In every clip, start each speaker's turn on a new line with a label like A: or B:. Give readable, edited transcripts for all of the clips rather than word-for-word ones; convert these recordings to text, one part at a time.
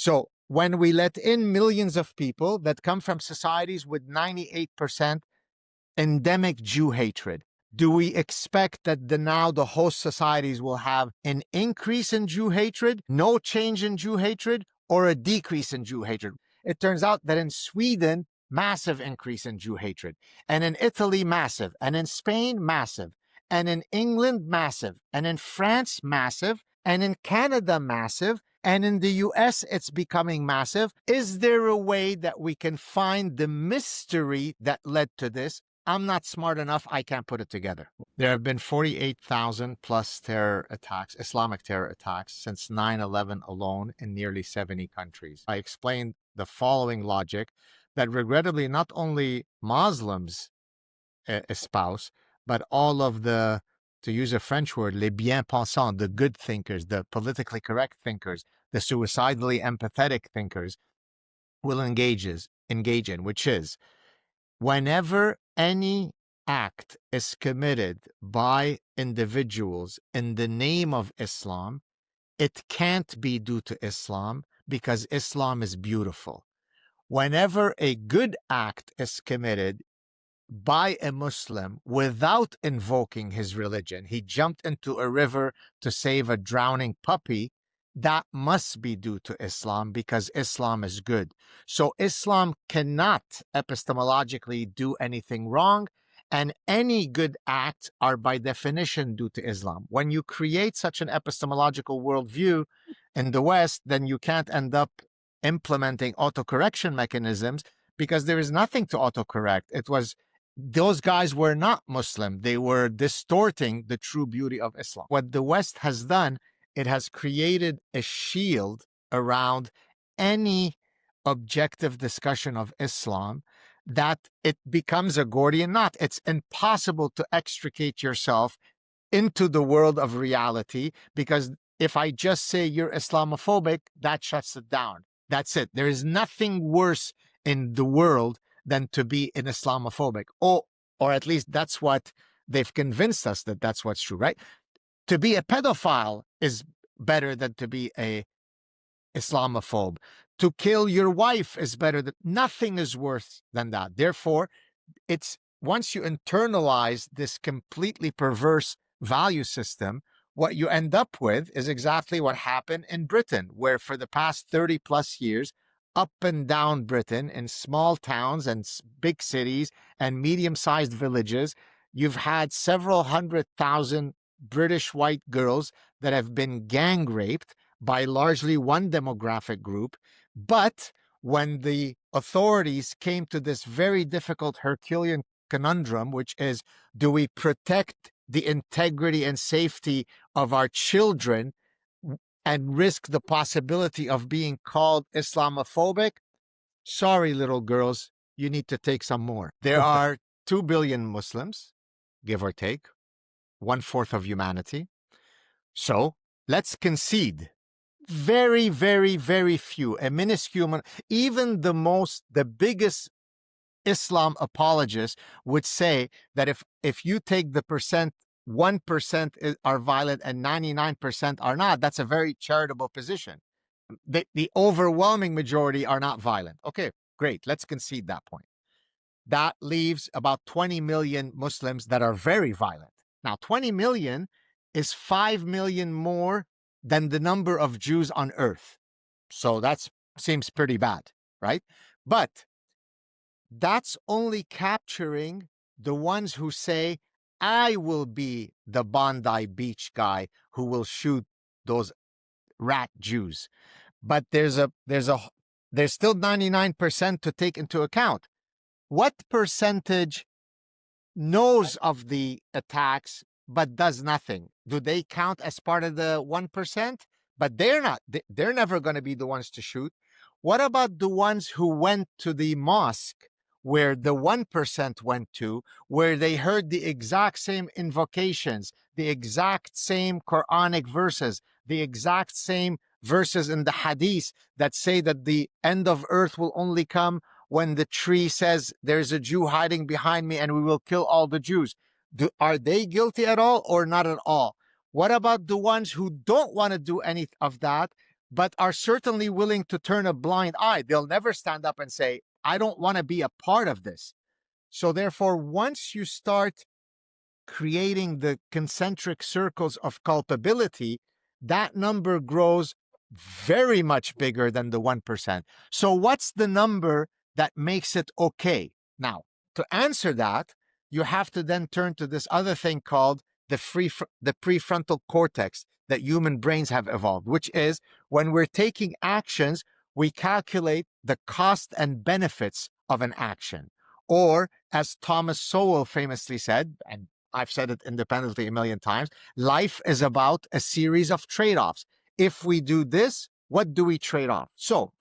A: So when we let in millions of people that come from societies with 98% endemic Jew hatred, do we expect that now the host societies will have an increase in Jew hatred, no change in Jew hatred, or a decrease in Jew hatred? It turns out that in Sweden, massive increase in Jew hatred, and in Italy, massive, and in Spain, massive, and in England, massive, and in France, massive, and in Canada, massive, and in the US, it's becoming massive. Is there a way that we can find the mystery that led to this? I'm not smart enough. I can't put it together. There have been 48,000 plus terror attacks, Islamic terror attacks, since 9/11 alone in nearly 70 countries. I explained the following logic that regrettably not only Muslims espouse, but all of the, to use a French word, les bien-pensants, the good thinkers, the politically correct thinkers, the suicidally empathetic thinkers will engage in, which is whenever any act is committed by individuals in the name of Islam, it can't be due to Islam because Islam is beautiful. Whenever a good act is committed by a Muslim without invoking his religion, he jumped into a river to save a drowning puppy, that must be due to Islam because Islam is good. So Islam cannot epistemologically do anything wrong, and any good acts are by definition due to Islam. When you create such an epistemological worldview in the West, then you can't end up implementing autocorrection mechanisms because there is nothing to autocorrect. It was those guys were not Muslim. They were distorting the true beauty of Islam. What the West has done, it has created a shield around any objective discussion of Islam that it becomes a Gordian knot. It's impossible to extricate yourself into the world of reality because if I just say you're Islamophobic, that shuts it down. That's it. There is nothing worse in the world than to be an Islamophobic. Or at least that's what they've convinced us that that's what's true, right? To be a pedophile is better than to be a Islamophobe. To kill your wife is better than, nothing is worse than that. Therefore, it's once you internalize this completely perverse value system, what you end up with is exactly what happened in Britain, where for the past 30 plus years, up and down Britain, in small towns and big cities and medium-sized villages, you've had several 100,000 British white girls that have been gang raped by largely one demographic group. But when the authorities came to this very difficult Herculean conundrum, which is, do we protect the integrity and safety of our children and risk the possibility of being called Islamophobic? Sorry, little girls, you need to take some more. There are 2 billion Muslims, give or take, 1/4 of humanity. So let's concede very, very, very few, a minuscule, even the biggest Islam apologists would say that if you take the percent, 1% are violent and 99% are not, that's a very charitable position. The overwhelming majority are not violent. Okay, great. Let's concede that point. That leaves about 20 million Muslims that are very violent. Now, 20 million is 5 million more than the number of Jews on earth. So that seems pretty bad, right? But that's only capturing the ones who say, I will be the Bondi Beach guy who will shoot those rat Jews. But there's still 99% to take into account. What percentage knows of the attacks but does nothing? Do they count as part of the 1%? But they're not. They're never going to be the ones to shoot. What about the ones who went to the mosque where the 1% went to, where they heard the exact same invocations, the exact same Quranic verses, the exact same verses in the hadith that say that the end of earth will only come when the tree says there's a Jew hiding behind me and we will kill all the Jews? Are they guilty at all or not at all? What about the ones who don't want to do any of that, but are certainly willing to turn a blind eye. They'll never stand up and say, I don't want to be a part of this. So therefore, once you start creating the concentric circles of culpability, that number grows very much bigger than the 1%. So what's the number that makes it okay? Now, to answer that, you have to then turn to this other thing called the prefrontal cortex that human brains have evolved, which is when we're taking actions, we calculate the cost and benefits of an action. Or, as Thomas Sowell famously said, and I've said it independently a million times, life is about a series of trade-offs. If we do this, what do we trade off? So,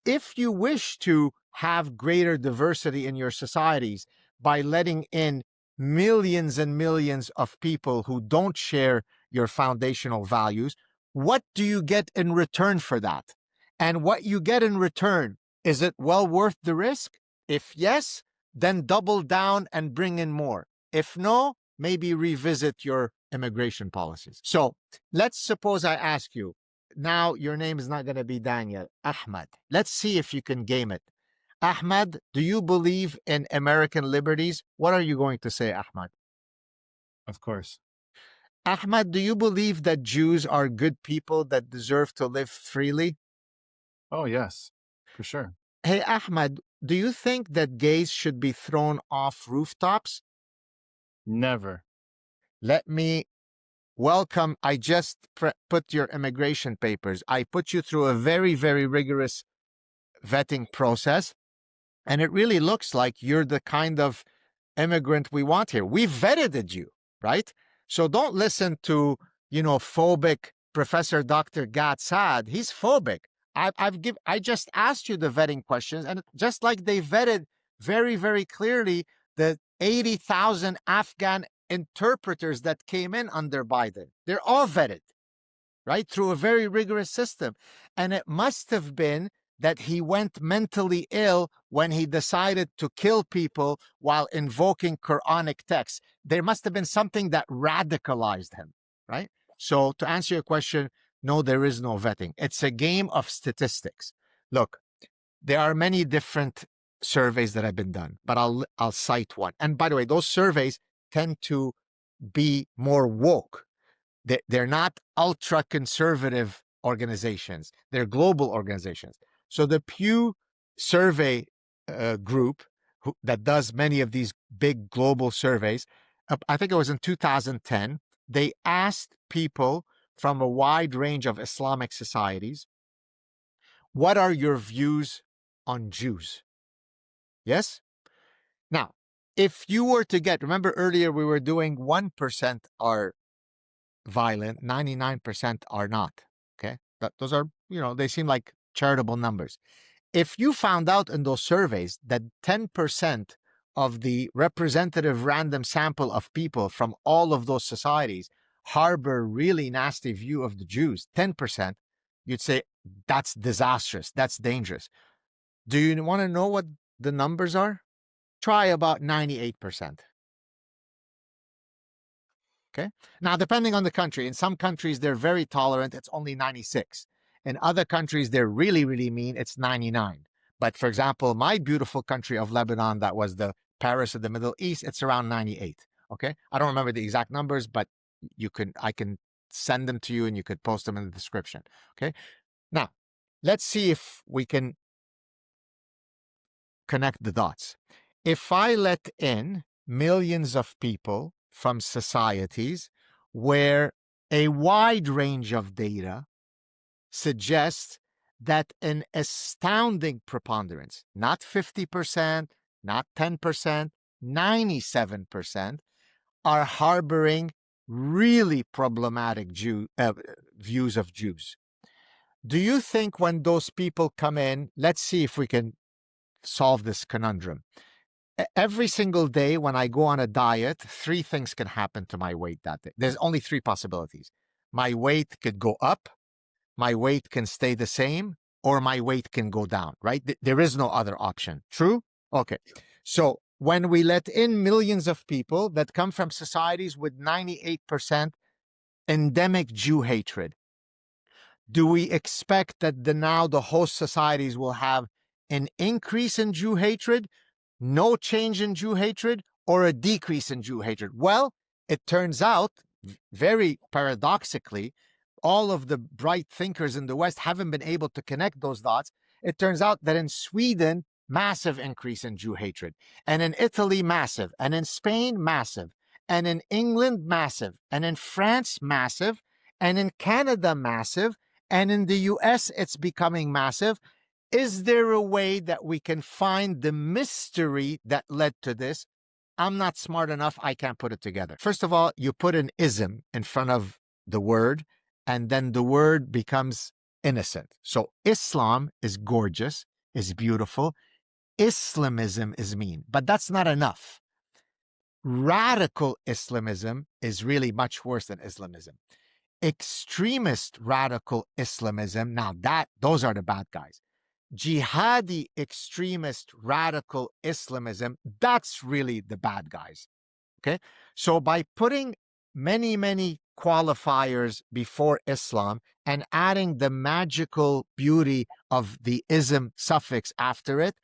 A: if you wish to have greater diversity in your societies by letting in millions and millions of people who don't share your foundational values, what do you get in return for that? And what you get in return, is it well worth the risk? If yes, then double down and bring in more. If no, maybe revisit your immigration policies. So let's suppose I ask you, now your name is not going to be Daniel, Ahmad. Let's see if you can game it. Ahmad, do you believe in American liberties? What are you going to say, Ahmad?
B: Of course.
A: Ahmad, do you believe that Jews are good people that deserve to live freely?
B: Oh, yes, for sure.
A: Hey, Ahmad, do you think that gays should be thrown off rooftops?
B: Never.
A: Let me welcome. I just put your immigration papers. I put you through a very, very rigorous vetting process. And it really looks like you're the kind of immigrant we want here. We vetted you, right? So don't listen to, phobic Professor Dr. Gad Saad. He's phobic. I just asked you the vetting questions, and just like they vetted very, very clearly the 80,000 Afghan interpreters that came in under Biden, they're all vetted, right, through a very rigorous system. And it must have been that he went mentally ill when he decided to kill people while invoking Quranic texts. There must have been something that radicalized him, right? So to answer your question, no, there is no vetting. It's a game of statistics. Look, there are many different surveys that have been done, but I'll cite one. And by the way, those surveys tend to be more woke. They're not ultra conservative organizations. They're global organizations. So the Pew survey group that does many of these big global surveys, I think it was in 2010, they asked people from a wide range of Islamic societies, what are your views on Jews? Yes? Now, if you were to get, remember earlier we were doing 1% are violent, 99% are not. Okay? Those are, they seem like charitable numbers. If you found out in those surveys that 10% of the representative random sample of people from all of those societies harbor really nasty view of the Jews, 10%, you'd say that's disastrous, that's dangerous. Do you want to know what the numbers are? Try about 98%. Okay. Now, depending on the country, in some countries, they're very tolerant. It's only 96. In other countries, they're really, really mean. It's 99. But for example, my beautiful country of Lebanon, that was the Paris of the Middle East, it's around 98. Okay. I don't remember the exact numbers, but I can send them to you and you could post them in the description. Okay. Now, let's see if we can connect the dots. If I let in millions of people from societies where a wide range of data suggests that an astounding preponderance, not 50%, not 10%, 97%, are harboring really problematic views of Jews. Do you think when those people come in, let's see if we can solve this conundrum. Every single day when I go on a diet, three things can happen to my weight that day. There's only three possibilities. My weight could go up, my weight can stay the same, or my weight can go down, right? There is no other option. True? Okay. So when we let in millions of people that come from societies with 98% endemic Jew hatred, Do we expect that now the host societies will have an increase in Jew hatred, no change in Jew hatred, or a decrease in Jew hatred? Well, it turns out, very paradoxically, all of the bright thinkers in the West haven't been able to connect those dots. It turns out that in Sweden, massive increase in Jew hatred, and in Italy, massive, and in Spain, massive, and in England, massive, and in France, massive, and in Canada, massive, and in the US, it's becoming massive. Is there a way that we can find the mystery that led to this? I'm not smart enough. I can't put it together. First of all, you put an ism in front of the word, and then the word becomes innocent. So Islam is gorgeous, is beautiful. Islamism is mean, but that's not enough. Radical Islamism is really much worse than Islamism. Extremist radical Islamism, now those are the bad guys. Jihadi extremist radical Islamism, that's really the bad guys. Okay, so by putting many qualifiers before Islam and adding the magical beauty of the ism suffix after it,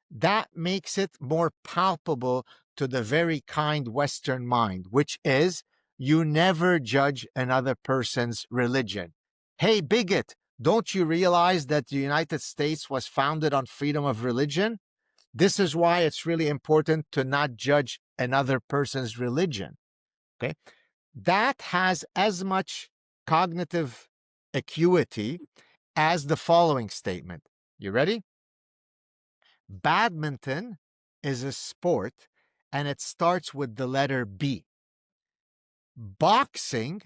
A: that makes it more palpable to the very kind Western mind, which is you never judge another person's religion. Hey, bigot, don't you realize that the United States was founded on freedom of religion? This is why it's really important to not judge another person's religion. Okay, that has as much cognitive acuity as the following statement. You ready? Badminton is a sport and it starts with the letter B. Boxing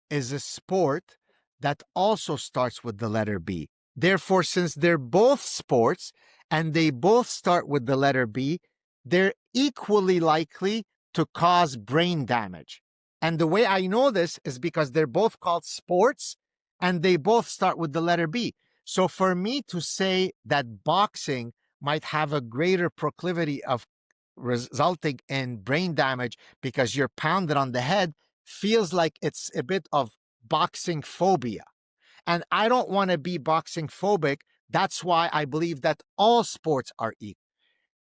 A: is a sport that also starts with the letter B. Therefore, since they're both sports and they both start with the letter B, they're equally likely to cause brain damage. And the way I know this is because they're both called sports and they both start with the letter B. So for me to say that boxing might have a greater proclivity of resulting in brain damage because you're pounded on the head feels like it's a bit of boxing phobia. And I don't want to be boxing phobic. That's why I believe that all sports are equal.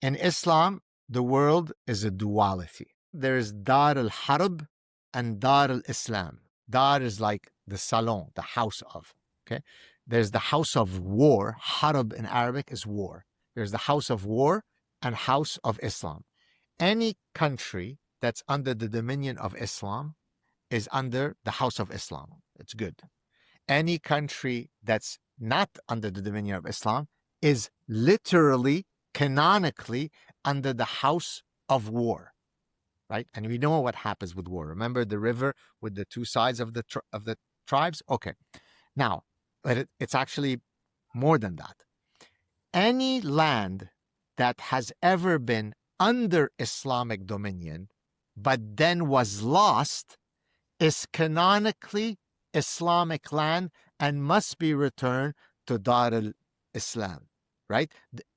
A: In Islam, the world is a duality. There's Dar al-Harb and Dar al-Islam. Dar is like the salon, the house of. Okay, there's the house of war. Harb in Arabic is war. There's the house of war and house of Islam. Any country that's under the dominion of Islam is under the house of Islam. It's good. Any country that's not under the dominion of Islam is literally, canonically, under the house of war, right? And we know what happens with war. Remember the river with the two sides of the tribes? Okay. Now, but it's actually more than that. Any land that has ever been under Islamic dominion, but then was lost, is canonically Islamic land and must be returned to Dar al-Islam, right?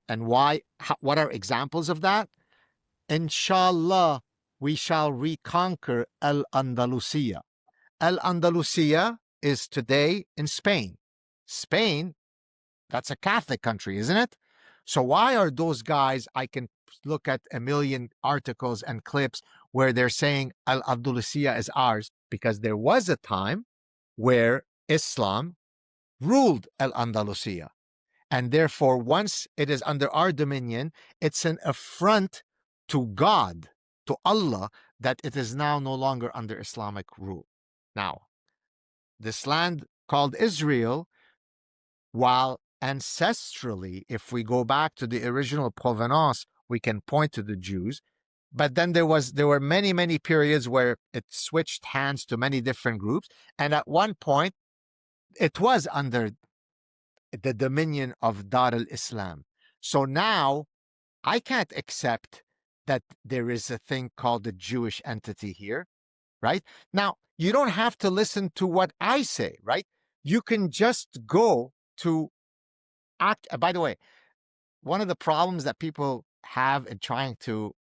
A: And why? What are examples of that? Inshallah, we shall reconquer Al-Andalusia. Al-Andalusia is today in Spain. Spain, that's a Catholic country, isn't it? So why are those guys, I can look at a million articles and clips where they're saying Al-Andalusia is ours, because there was a time where Islam ruled Al-Andalusia. And therefore, once it is under our dominion, it's an affront to God, to Allah, that it is now no longer under Islamic rule. Now, this land called Israel, while ancestrally, if we go back to the original provenance, we can point to the Jews. But then there were many periods where it switched hands to many different groups. And at one point, it was under the dominion of Dar al-Islam. So now I can't accept that there is a thing called the Jewish entity here, right? Now, you don't have to listen to what I say, right? You can just go to act. By the way, one of the problems that people have in trying to,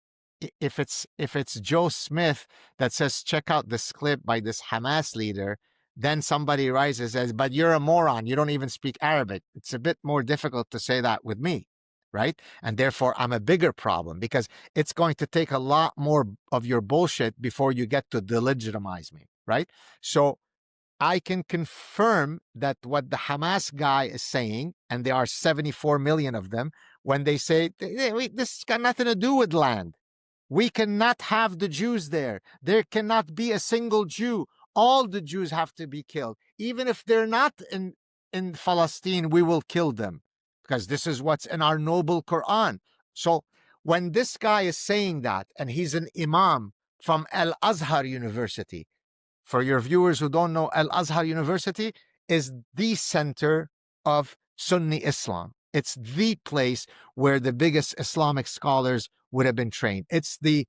A: if it's Joe Smith that says, check out this clip by this Hamas leader, then somebody rises and says, but you're a moron. You don't even speak Arabic. It's a bit more difficult to say that with me, right? And therefore, I'm a bigger problem because it's going to take a lot more of your bullshit before you get to delegitimize me, right? So I can confirm that what the Hamas guy is saying, and there are 74 million of them, when they say, this got nothing to do with land. We cannot have the Jews there. There cannot be a single Jew. All the Jews have to be killed. Even if they're not in Palestine, we will kill them because this is what's in our noble Quran. So when this guy is saying that, and he's an imam from Al Azhar University, for your viewers who don't know, Al Azhar University is the center of Sunni Islam. It's the place where the biggest Islamic scholars would have been trained. It's the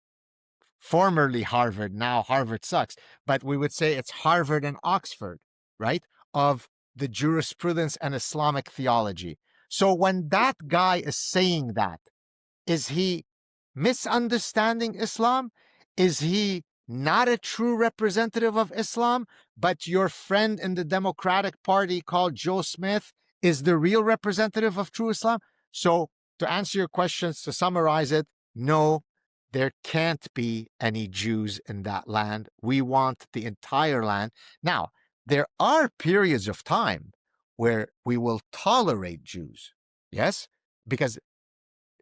A: formerly Harvard, now Harvard sucks, but we would say it's Harvard and Oxford, right? Of the jurisprudence and Islamic theology. So when that guy is saying that, is he misunderstanding Islam? Is he not a true representative of Islam, but your friend in the Democratic Party called Joe Smith is the real representative of true Islam? So to answer your questions, to summarize it, no, there can't be any Jews in that land. We want the entire land. Now, there are periods of time where we will tolerate Jews. Yes? Because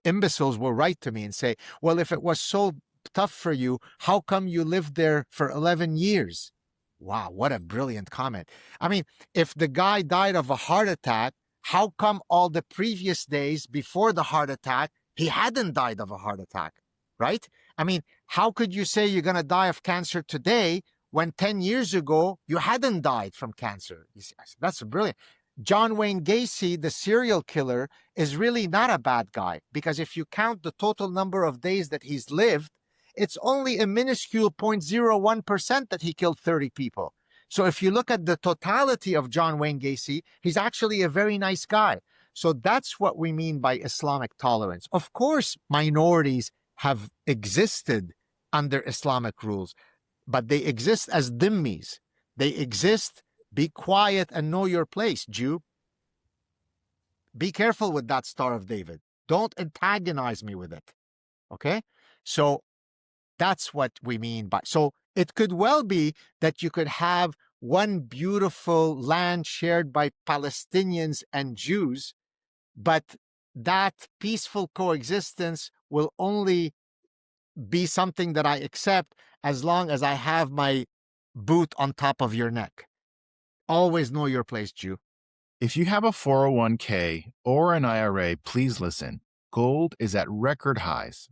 A: imbeciles will write to me and say, well, if it was so tough for you, how come you lived there for 11 years? Wow, what a brilliant comment. I mean, if the guy died of a heart attack, how come all the previous days before the heart attack, he hadn't died of a heart attack, right? I mean, how could you say you're going to die of cancer today when 10 years ago you hadn't died from cancer? That's brilliant. John Wayne Gacy, the serial killer, is really not a bad guy because if you count the total number of days that he's lived, it's only a minuscule 0.01% that he killed 30 people. So if you look at the totality of John Wayne Gacy, he's actually a very nice guy. So that's what we mean by Islamic tolerance. Of course, minorities have existed under Islamic rules, but they exist as dhimmis. They exist. Be quiet and know your place, Jew. Be careful with that Star of David. Don't antagonize me with it. Okay? So that's what we mean by. So it could well be that you could have one beautiful land shared by Palestinians and Jews, but that peaceful coexistence will only be something that I accept as long as I have my boot on top of your neck. Always know your place, Jew.
B: If you have a 401k or an IRA, please listen. Gold is at record highs.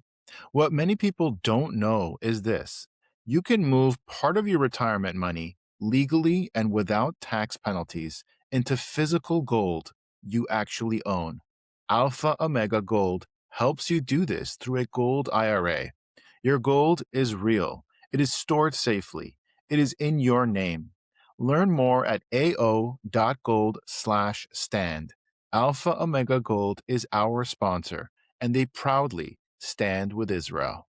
B: What many people don't know is this: you can move part of your retirement money legally and without tax penalties into physical gold you actually own. Alpha Omega Gold helps you do this through a gold IRA. Your gold is real. It is stored safely. It is in your name. Learn more at ao.gold/stand. Alpha Omega Gold is our sponsor, and they proudly stand with Israel.